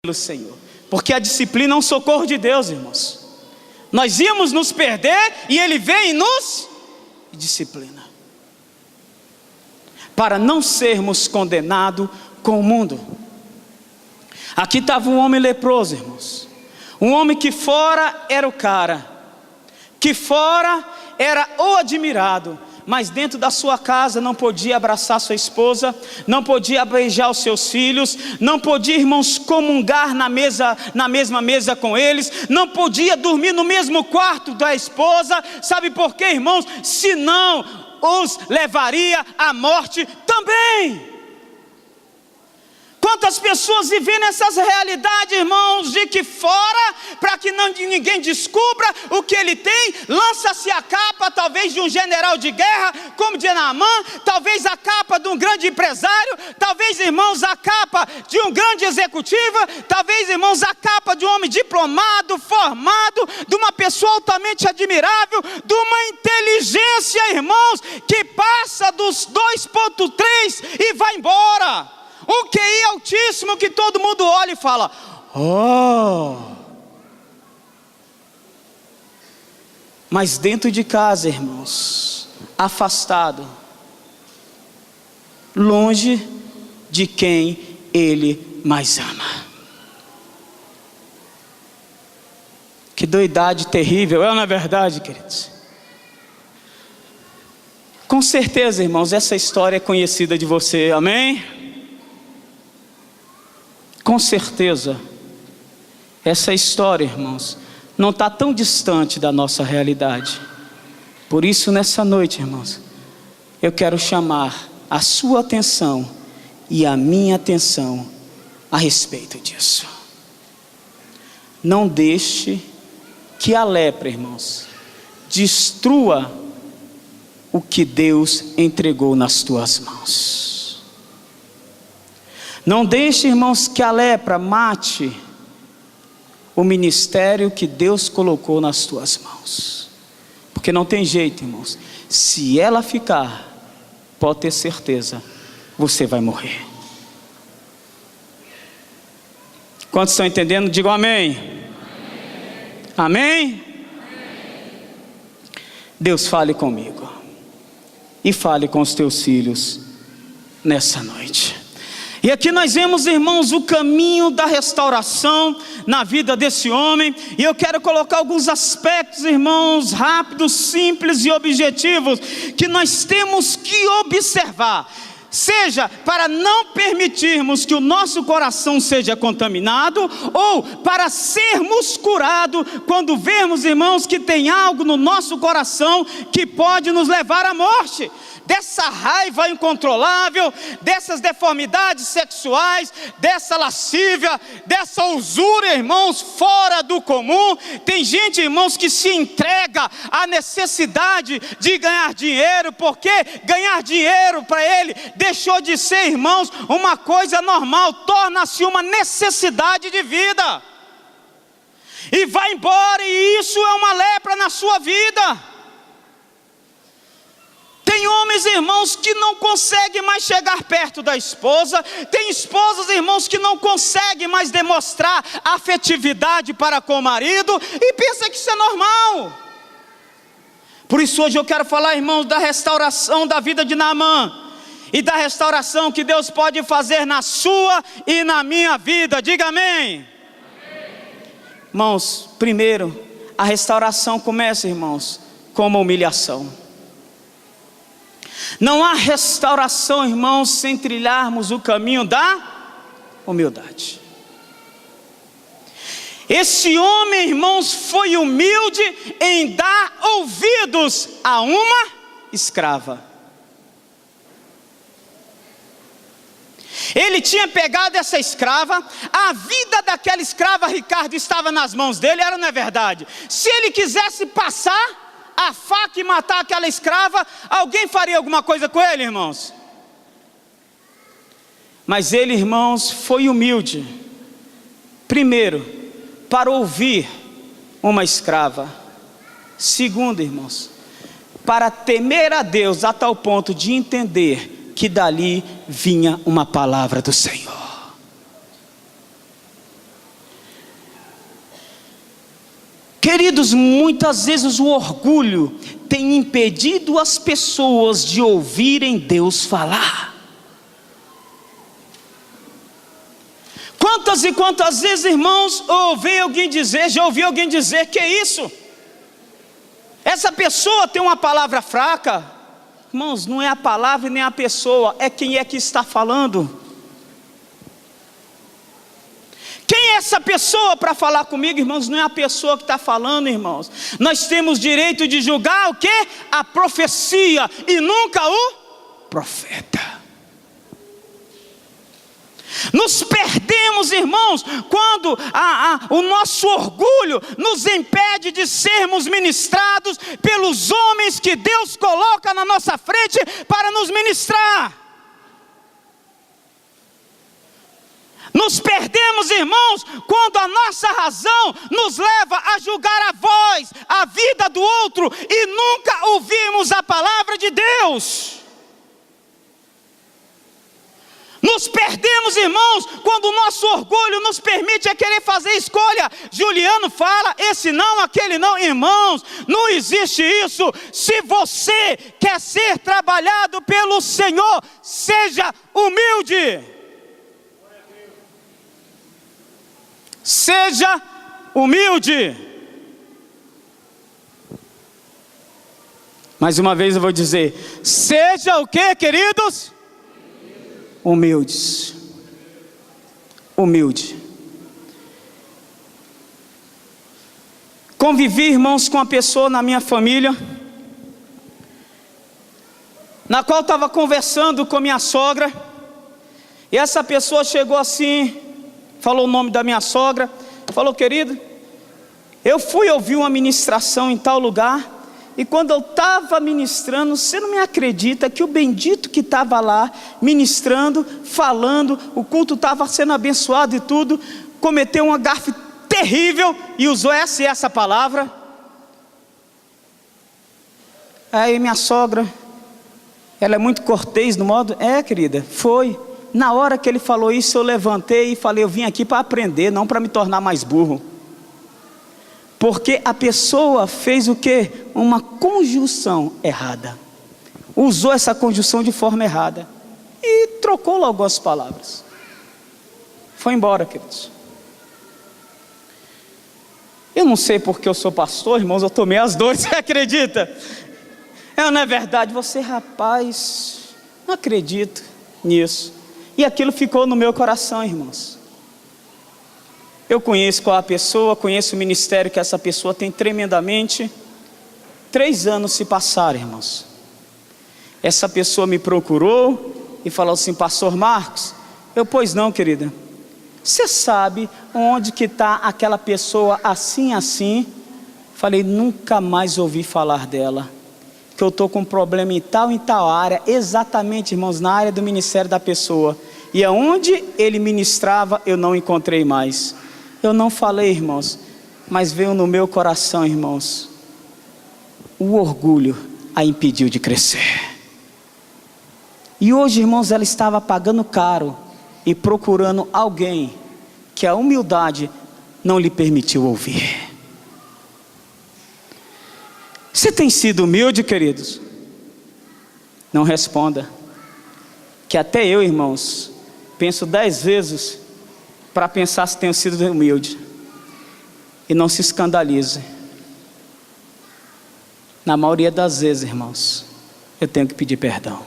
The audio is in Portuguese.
pelo Senhor, porque a disciplina é um socorro de Deus, irmãos. Nós íamos nos perder e Ele vem e nos disciplina, para não sermos condenados com o mundo. Aqui estava um homem leproso, irmãos. Um homem que fora era o cara, que fora era o admirado, mas dentro da sua casa não podia abraçar sua esposa, não podia beijar os seus filhos, não podia, irmãos, comungar na mesma mesa com eles, não podia dormir no mesmo quarto da esposa. Sabe por quê, irmãos? Senão os levaria à morte também. Quantas pessoas vivem nessas realidades, irmãos, de que fora, para que ninguém descubra o que ele tem, lança-se a capa talvez de um general de guerra, como de Naamã, talvez a capa de um grande empresário, talvez, irmãos, a capa de um grande executivo, talvez, irmãos, a capa de um homem diplomado, formado, de uma pessoa altamente admirável, de uma inteligência, irmãos, que passa dos 2,3 e vai embora. Um QI altíssimo que todo mundo olha e fala: oh! Mas dentro de casa, irmãos, afastado, longe de quem Ele mais ama. Que doidade terrível, é ou não é verdade, queridos? Com certeza, irmãos, essa história é conhecida de você, amém? Com certeza, essa história, irmãos, não está tão distante da nossa realidade. Por isso, nessa noite, irmãos, eu quero chamar a sua atenção e a minha atenção a respeito disso. Não deixe que a lepra, irmãos, destrua o que Deus entregou nas tuas mãos. Não deixe, irmãos, que a lepra mate o ministério que Deus colocou nas tuas mãos. Porque não tem jeito, irmãos. Se ela ficar, pode ter certeza, você vai morrer. Quantos estão entendendo? Digam amém. Amém? Amém? Deus fale comigo. E fale com os teus filhos nessa noite. E aqui nós vemos, irmãos, o caminho da restauração na vida desse homem. E eu quero colocar alguns aspectos, irmãos, rápidos, simples e objetivos, que nós temos que observar. Seja para não permitirmos que o nosso coração seja contaminado, ou para sermos curados quando vemos, irmãos, que tem algo no nosso coração que pode nos levar à morte. Dessa raiva incontrolável, dessas deformidades sexuais, dessa lascívia, dessa usura, irmãos, fora do comum. Tem gente, irmãos, que se entrega à necessidade de ganhar dinheiro, porque ganhar dinheiro para ele deixou de ser, irmãos, uma coisa normal, torna-se uma necessidade de vida. E vai embora, e isso é uma lepra na sua vida. Tem homens, irmãos, que não conseguem mais chegar perto da esposa. Tem esposas, irmãos, que não conseguem mais demonstrar afetividade para com o marido, e pensa que isso é normal. Por isso hoje eu quero falar, irmãos, da restauração da vida de Naamã, e da restauração que Deus pode fazer na sua e na minha vida. Diga amém. Irmãos, primeiro, a restauração começa, irmãos, com uma humilhação. Não há restauração, irmãos, sem trilharmos o caminho da humildade. Esse homem, irmãos, foi humilde em dar ouvidos a uma escrava. Ele tinha pegado essa escrava, a vida daquela escrava, Ricardo, estava nas mãos dele, era, não é verdade? Se ele quisesse passar a faca e matar aquela escrava, alguém faria alguma coisa com ele, irmãos? Mas ele, irmãos, foi humilde. Primeiro, para ouvir uma escrava. Segundo, irmãos, para temer a Deus a tal ponto de entender que dali vinha uma palavra do Senhor. Queridos, muitas vezes o orgulho tem impedido as pessoas de ouvirem Deus falar. Quantas e quantas vezes, irmãos, já ouvi alguém dizer, que é isso? Essa pessoa tem uma palavra fraca. Irmãos, não é a palavra e nem a pessoa, é quem é que está falando. Quem é essa pessoa para falar comigo, irmãos? Não é a pessoa que está falando, irmãos. Nós temos direito de julgar o quê? A profecia e nunca o profeta. Nos perdemos, irmãos, quando o nosso orgulho nos impede de sermos ministrados pelos homens que Deus coloca na nossa frente para nos ministrar. Nos perdemos, irmãos, quando a nossa razão nos leva a julgar a voz, a vida do outro e nunca ouvimos a palavra de Deus. Nos perdemos, irmãos, quando o nosso orgulho nos permite querer fazer escolha. Juliano fala, esse não, aquele não. Irmãos, não existe isso. Se você quer ser trabalhado pelo Senhor, seja humilde. Seja humilde. Mais uma vez eu vou dizer, seja o que, queridos? Humildes. Humilde. Convivi, irmãos, com uma pessoa na minha família, na qual estava conversando com minha sogra, e essa pessoa chegou assim, falou o nome da minha sogra, falou: querido, eu fui ouvir uma ministração em tal lugar, e quando eu estava ministrando, você não me acredita que o bendito que estava lá, ministrando, falando, o culto estava sendo abençoado e tudo, cometeu uma gafe terrível, e usou essa palavra. Aí minha sogra, ela é muito cortês no modo, querida, foi. Na hora que ele falou isso, eu levantei e falei: eu vim aqui para aprender, não para me tornar mais burro. Porque a pessoa fez o quê? Uma conjunção errada. Usou essa conjunção de forma errada. E trocou logo as palavras. Foi embora, queridos. Eu não sei porque eu sou pastor, irmãos, eu tomei as dores, você acredita? Não é verdade? Você, rapaz, não acredito nisso. E aquilo ficou no meu coração, irmãos. Eu conheço qual a pessoa, conheço o ministério que essa pessoa tem tremendamente. 3 anos se passaram, irmãos. Essa pessoa me procurou e falou assim: pastor Marcos, pois não, querida. Você sabe onde que está aquela pessoa assim, assim? Falei: nunca mais ouvi falar dela. Que eu estou com um problema em tal área, exatamente, irmãos, na área do ministério da pessoa. E aonde ele ministrava, eu não encontrei mais. Eu não falei, irmãos, mas veio no meu coração, irmãos, o orgulho a impediu de crescer. E hoje, irmãos, ela estava pagando caro e procurando alguém que a humildade não lhe permitiu ouvir. Você tem sido humilde, queridos? Não responda, que até eu, irmãos, penso 10 vezes para pensar se tenho sido humilde. E não se escandalize. Na maioria das vezes, irmãos, eu tenho que pedir perdão.